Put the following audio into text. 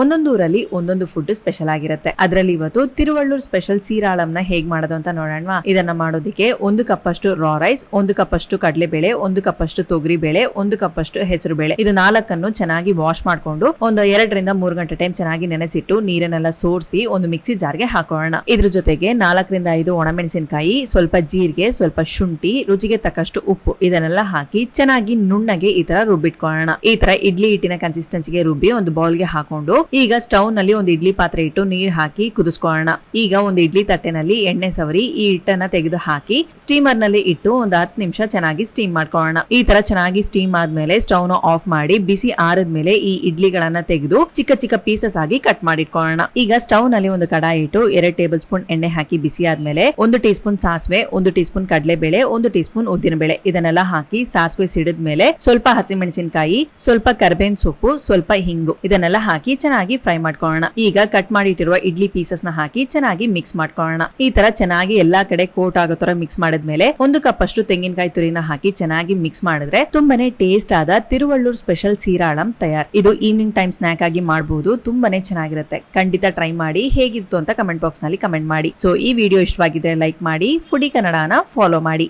ಒಂದೊಂದು ಊರಲ್ಲಿ ಒಂದೊಂದು ಫುಡ್ ಸ್ಪೆಷಲ್ ಆಗಿರುತ್ತೆ. ಅದರಲ್ಲಿ ಇವತ್ತು ತಿರುವಳ್ಳೂರ್ ಸ್ಪೆಷಲ್ ಸೀರಾಳಂನ ಹೇಗ್ ಮಾಡೋದು ಅಂತ ನೋಡೋಣ. ಇದನ್ನ ಮಾಡೋದಕ್ಕೆ 1 ಕಪ್ ಅಷ್ಟು ರಾ ರೈಸ್, 1 ಕಪ್ ಅಷ್ಟು ಕಡಲೆಬೇಳೆ, 1 ಕಪ್ ಅಷ್ಟು ತೊಗರಿ ಬೇಳೆ, 1 ಕಪ್ ಅಷ್ಟು ಹೆಸರು ಬೇಳೆ, ಇದು 4 ಚೆನ್ನಾಗಿ ವಾಶ್ ಮಾಡ್ಕೊಂಡು ಒಂದು 2 ರಿಂದ 3 ಗಂಟೆ ಟೈಮ್ ಚೆನ್ನಾಗಿ ನೆನೆಸಿಟ್ಟು ನೀರನ್ನೆಲ್ಲ ಸೋರಿಸಿ ಒಂದು ಮಿಕ್ಸಿ ಜಾರ್ಗೆ ಹಾಕೋಣ. ಇದ್ರ ಜೊತೆಗೆ 4 ರಿಂದ 5 ಒಣಮೆಣಸಿನಕಾಯಿ, ಸ್ವಲ್ಪ ಜೀರಿಗೆ, ಸ್ವಲ್ಪ ಶುಂಠಿ, ರುಚಿಗೆ ತಕ್ಕಷ್ಟು ಉಪ್ಪು ಇದನ್ನೆಲ್ಲ ಹಾಕಿ ಚೆನ್ನಾಗಿ ನುಣ್ಣಗೆ ಈ ತರ ರುಬ್ಬಿಟ್ಕೊಳ್ಳೋಣ. ಈ ತರ ಇಡ್ಲಿ ಹಿಟ್ಟಿನ ಕನ್ಸಿಸ್ಟೆನ್ಸಿಗೆ ರುಬ್ಬಿ ಒಂದು ಬೌಲ್ಗೆ ಹಾಕೊಂಡು ಈಗ ಸ್ಟವ್ ನಲ್ಲಿ ಒಂದು ಇಡ್ಲಿ ಪಾತ್ರೆ ಇಟ್ಟು ನೀರ್ ಹಾಕಿ ಕುದಿಸ್ಕೊಳ್ಳೋಣ. ಈಗ ಒಂದು ಇಡ್ಲಿ ತಟ್ಟೆನಲ್ಲಿ ಎಣ್ಣೆ ಸವರಿ ಈ ಹಿಟ್ಟನ್ನ ತೆಗೆದು ಹಾಕಿ ಸ್ಟೀಮರ್ ನಲ್ಲಿ ಇಟ್ಟು ಒಂದು 10 ನಿಮಿಷ ಚೆನ್ನಾಗಿ ಸ್ಟೀಮ್ ಮಾಡ್ಕೊಳ್ಳೋಣ. ಈ ತರ ಚೆನ್ನಾಗಿ ಸ್ಟೀಮ್ ಆದ್ಮೇಲೆ ಸ್ಟವ್ ನ ಆಫ್ ಮಾಡಿ ಬಿಸಿ ಆರಿದ್ಮೇಲೆ ಈ ಇಡ್ಲಿಗಳನ್ನ ತೆಗೆದು ಚಿಕ್ಕ ಚಿಕ್ಕ ಪೀಸಸ್ ಆಗಿ ಕಟ್ ಮಾಡಿಟ್ಕೊಳ್ಳೋಣ. ಈಗ ಸ್ಟವ್ ನಲ್ಲಿ ಒಂದು ಕಡಾಯಿ ಇಟ್ಟು 2 ಟೇಬಲ್ ಸ್ಪೂನ್ ಎಣ್ಣೆ ಹಾಕಿ ಬಿಸಿ ಆದ್ಮೇಲೆ 1 ಟೀ ಸ್ಪೂನ್ ಸಾಸಿವೆ, 1 ಟೀ ಸ್ಪೂನ್ ಕಡಲೆಬೇಳೆ, 1 ಟೀ ಸ್ಪೂನ್ ಉದ್ದಿನ ಬೇಳೆ ಇದನ್ನೆಲ್ಲ ಹಾಕಿ ಸಾಸಿವೆ ಸಿಡಿದ್ಮೇಲೆ ಸ್ವಲ್ಪ ಹಸಿಮೆಣಸಿನಕಾಯಿ, ಸ್ವಲ್ಪ ಕರಿಬೇವಿನ ಸೊಪ್ಪು, ಸ್ವಲ್ಪ ಹಿಂಗು ಇದನ್ನೆಲ್ಲ ಹಾಕಿ ಚೆನ್ನಾಗಿ ಫ್ರೈ ಮಾಡ್ಕೊಳ್ಳೋಣ. ಈಗ ಕಟ್ ಮಾಡಿ ಇಟ್ಟಿರುವ ಇಡ್ಲಿ ಪೀಸಸ್ ನ ಹಾಕಿ ಚೆನ್ನಾಗಿ ಮಿಕ್ಸ್ ಮಾಡ್ಕೊಳ್ಳೋಣ. ಈ ತರ ಚೆನ್ನಾಗಿ ಎಲ್ಲಾ ಕಡೆ ಕೋಟ್ ಆಗೋ ತರ ಮಿಕ್ಸ್ ಮಾಡಿದ್ಮೇಲೆ 1 ಕಪ್ ಅಷ್ಟು ತೆಂಗಿನಕಾಯಿ ತುರಿನ ಹಾಕಿ ಚೆನ್ನಾಗಿ ಮಿಕ್ಸ್ ಮಾಡಿದ್ರೆ ತುಂಬಾನೇ ಟೇಸ್ಟ್ ಆದ ತಿರುವಳ್ಳೂರ್ ಸ್ಪೆಷಲ್ ಸೀರಾಳಂ ತಯಾರ್. ಇದು ಈವ್ನಿಂಗ್ ಟೈಮ್ ಸ್ನಾಕ್ ಆಗಿ ಮಾಡಬಹುದು. ತುಂಬಾನೇ ಚೆನ್ನಾಗಿರುತ್ತೆ. ಖಂಡಿತ ಟ್ರೈ ಮಾಡಿ. ಹೇಗಿತ್ತು ಅಂತ ಕಮೆಂಟ್ ಬಾಕ್ಸ್ ನಲ್ಲಿ ಕಮೆಂಟ್ ಮಾಡಿ. ಸೊ ಈ ವಿಡಿಯೋ ಇಷ್ಟವಾಗಿದ್ರೆ ಲೈಕ್ ಮಾಡಿ. ಫುಡಿ ಕನ್ನಡನ ಫಾಲೋ ಮಾಡಿ.